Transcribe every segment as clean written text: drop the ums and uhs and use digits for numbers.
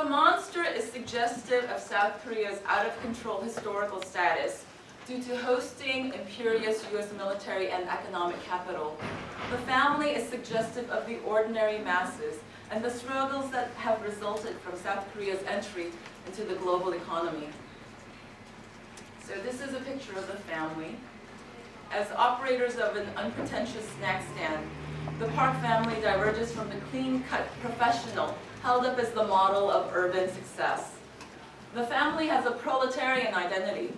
The monster is suggestive of South Korea's out-of-control historical status due to hosting imperious U.S. military and economic capital. The family is suggestive of the ordinary masses and the struggles that have resulted from South Korea's entry into the global economy. So this is a picture of the family. As operators of an unpretentious snack stand, the Park family diverges from the clean-cut professional held up as the model of urban success. The family has a proletarian identity.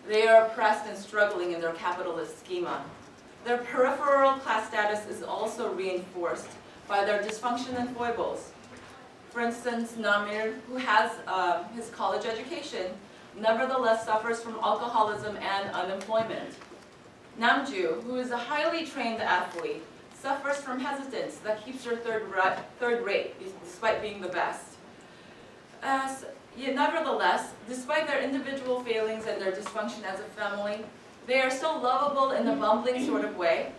They are oppressed and struggling in their capitalist schema. Their peripheral class status is also reinforced by their dysfunction and foibles. For instance, Namir, who has his college education, nevertheless suffers from alcoholism and unemployment. Namju, who is a highly trained athlete, suffers from hesitance that keeps her third rate despite being the best. Yet nevertheless, despite their individual failings and their dysfunction as a family, they are still lovable in a bumbling sort of way.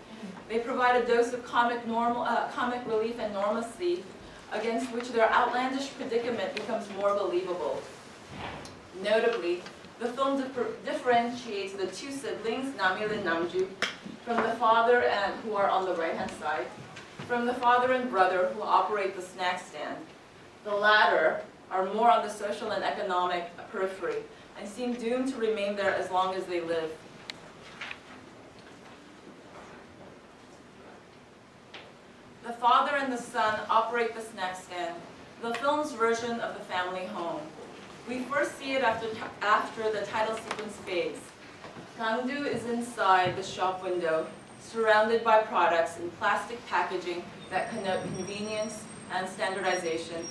They provide a dose of comic relief and normalcy, against which their outlandish predicament becomes more believable. Notably, the film differentiates the two siblings, Namil and Namju, from the father who are on the right-hand side, from the father and brother who operate the snack stand. The latter are more on the social and economic periphery and seem doomed to remain there as long as they live. The father and the son operate the snack stand, the film's version of the family home. We first see it after the title sequence fades. Kangdu is inside the shop window, surrounded by products in plastic packaging that connote convenience and standardization.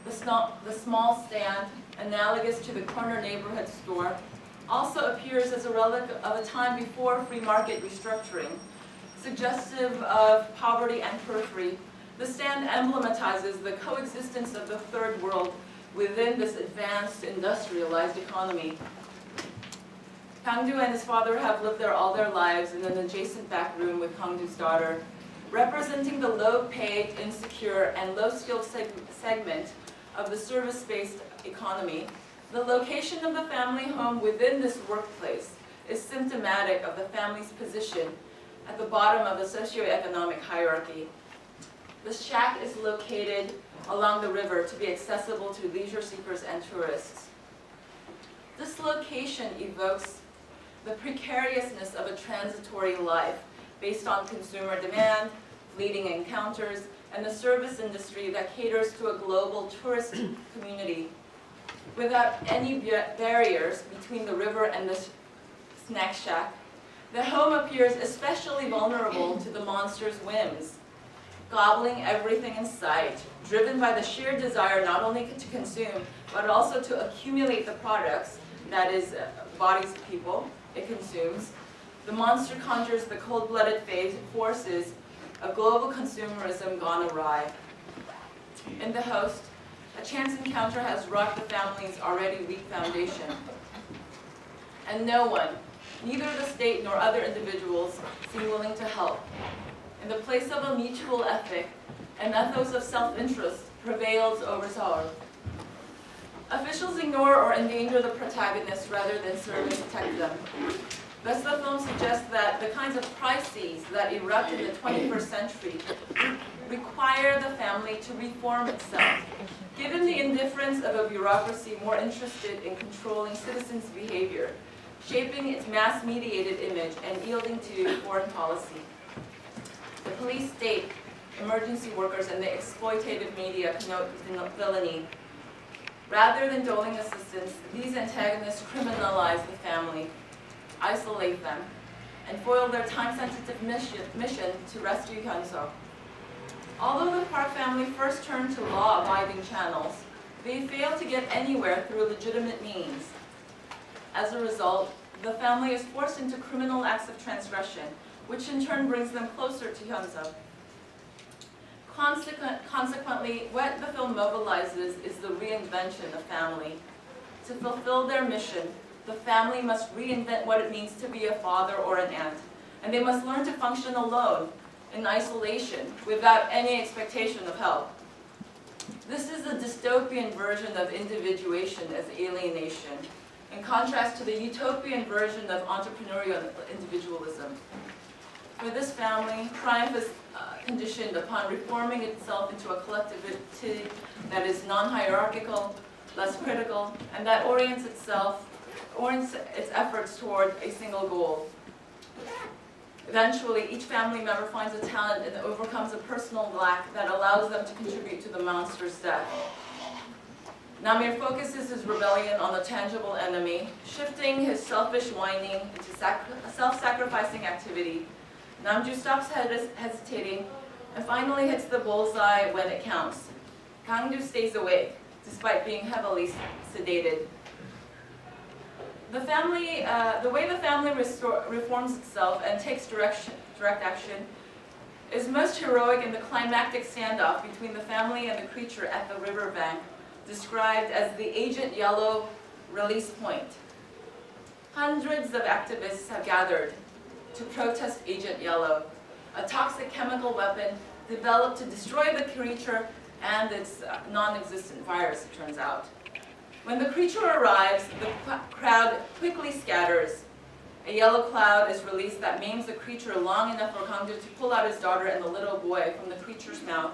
The small stand, analogous to the corner neighborhood store, also appears as a relic of a time before free market restructuring. Suggestive of poverty and periphery, the stand emblematizes the coexistence of the third world within this advanced industrialized economy. Kangdu and his father have lived there all their lives in an adjacent back room with Kangdu's daughter, representing the low-paid, insecure, and low-skilled segment of the service-based economy. The location of the family home within this workplace is symptomatic of the family's position at the bottom of the socioeconomic hierarchy. The shack is located along the river to be accessible to leisure seekers and tourists. This location evokes the precariousness of a transitory life based on consumer demand, fleeting encounters, and the service industry that caters to a global tourist community. Without any barriers between the river and the snack shack, the home appears especially vulnerable to the monster's whims, gobbling everything in sight, driven by the sheer desire not only to consume, but also to accumulate the products, that is, bodies of people it consumes. The monster conjures the cold-blooded forces of global consumerism gone awry. In the host, a chance encounter has rocked the family's already weak foundation. And no one, neither the state nor other individuals, seem willing to help. In the place of a mutual ethic, an ethos of self-interest prevails over sorrow. Officials ignore or endanger the protagonists rather than serve and protect them. Thus, the film suggests that the kinds of crises that erupt in the 21st century require the family to reform itself. Given the indifference of a bureaucracy more interested in controlling citizens' behavior, shaping its mass-mediated image, and yielding to foreign policy. The police state, emergency workers, and the exploitative media connote villainy. Rather than doling assistance, these antagonists criminalize the family, isolate them, and foil their time-sensitive mission to rescue Hyunsuk. Although the Park family first turned to law-abiding channels, they failed to get anywhere through legitimate means. As a result, the family is forced into criminal acts of transgression, which in turn brings them closer to Hyunsuk. Consequently, what the film mobilizes is the reinvention of family. To fulfill their mission, the family must reinvent what it means to be a father or an aunt, and they must learn to function alone, in isolation, without any expectation of help. This is a dystopian version of individuation as alienation, in contrast to the utopian version of entrepreneurial individualism. For this family, triumph is conditioned upon reforming itself into a collectivity that is non-hierarchical, less critical, and that orients its efforts toward a single goal. Eventually, each family member finds a talent and overcomes a personal lack that allows them to contribute to the monster's death. Namir focuses his rebellion on the tangible enemy, shifting his selfish whining into self-sacrificing activity. Namju stops hesitating and finally hits the bullseye when it counts. Kangju stays awake, despite being heavily sedated. The way the family reforms itself and takes direct action is most heroic in the climactic standoff between the family and the creature at the riverbank, described as the Agent Yellow release point. Hundreds of activists have gathered to protest Agent Yellow, a toxic chemical weapon developed to destroy the creature and its non-existent virus, it turns out. When the creature arrives, the crowd quickly scatters. A yellow cloud is released that maims the creature long enough for Kangju to pull out his daughter and the little boy from the creature's mouth.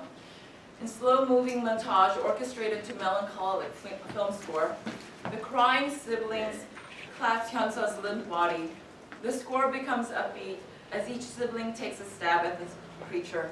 In slow-moving montage orchestrated to melancholic film score, the crying siblings clasp Hyunsu's limp body. The score becomes upbeat as each sibling takes a stab at the creature.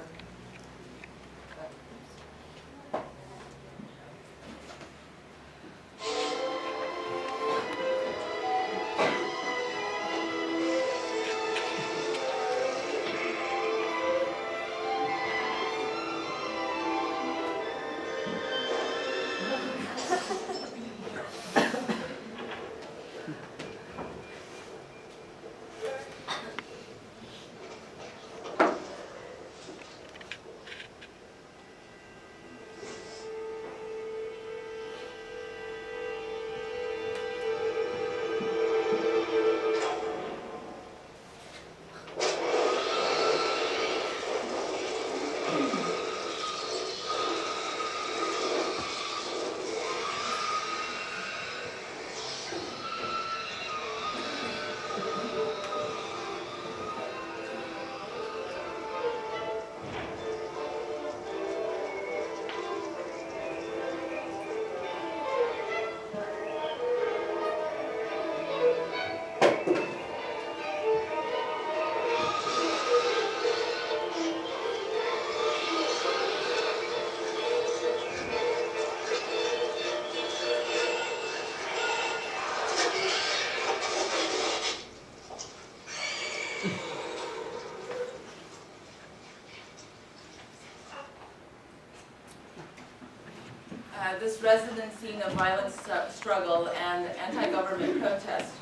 This resonant scene of violent struggle and anti-government protest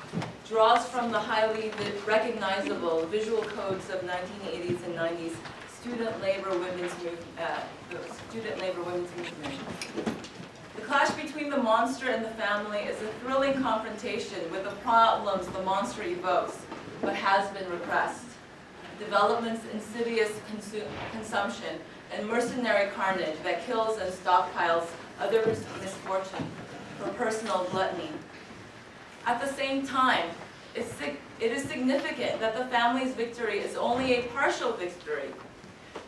draws from the highly recognizable visual codes of 1980s and 90s student labor women's movement. The clash between the monster and the family is a thrilling confrontation with the problems the monster evokes, but has been repressed. Development's insidious consumption and mercenary carnage that kills and stockpiles others' misfortune for personal gluttony. At the same time, it is significant that the family's victory is only a partial victory.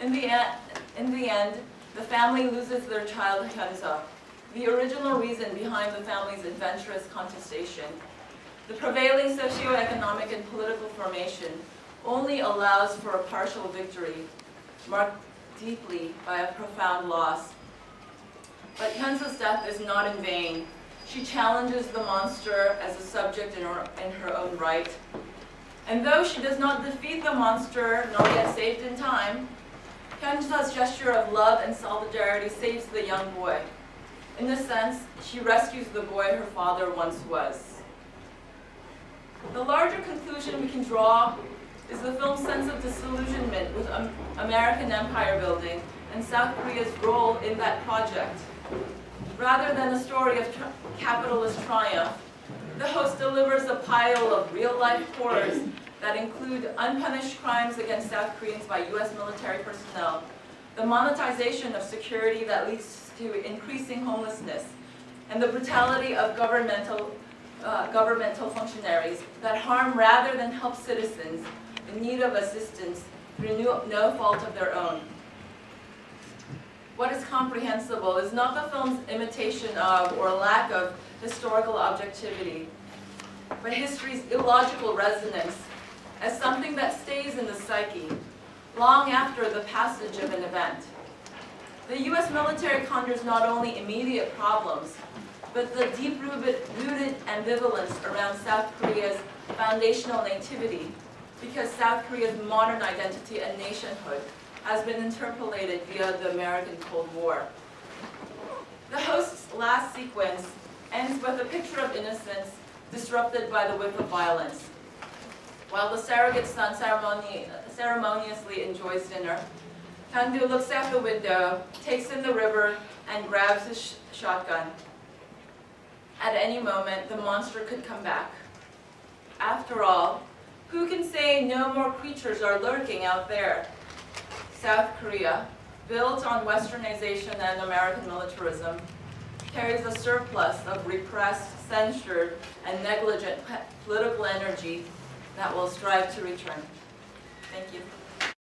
In the end, the family loses their child Hyunsu, the original reason behind the family's adventurous contestation. The prevailing socioeconomic and political formation only allows for a partial victory, marked deeply by a profound loss. But Hyunsu's death is not in vain. She challenges the monster as a subject in her own right. And though she does not defeat the monster, nor get saved in time, Hyunsu's gesture of love and solidarity saves the young boy. In this sense, she rescues the boy her father once was. The larger conclusion we can draw is the film's sense of disillusionment with American empire building and South Korea's role in that project. Rather than a story of capitalist triumph, the host delivers a pile of real-life horrors that include unpunished crimes against South Koreans by U.S. military personnel, the monetization of security that leads to increasing homelessness and the brutality of governmental functionaries that harm rather than help citizens in need of assistance through no fault of their own. What is comprehensible is not the film's imitation of or lack of historical objectivity, but history's illogical resonance as something that stays in the psyche long after the passage of an event. The U.S. military conjures not only immediate problems, but the deep-rooted ambivalence around South Korea's foundational nativity, because South Korea's modern identity and nationhood has been interpolated via the American Cold War. The host's last sequence ends with a picture of innocence disrupted by the whip of violence. While the surrogate son ceremoniously enjoys dinner, Kang-do looks out the window, takes in the river, and grabs his shotgun. At any moment, the monster could come back. After all, who can say no more creatures are lurking out there? South Korea, built on westernization and American militarism, carries a surplus of repressed, censored, and negligent political energy that will strive to return. Thank you.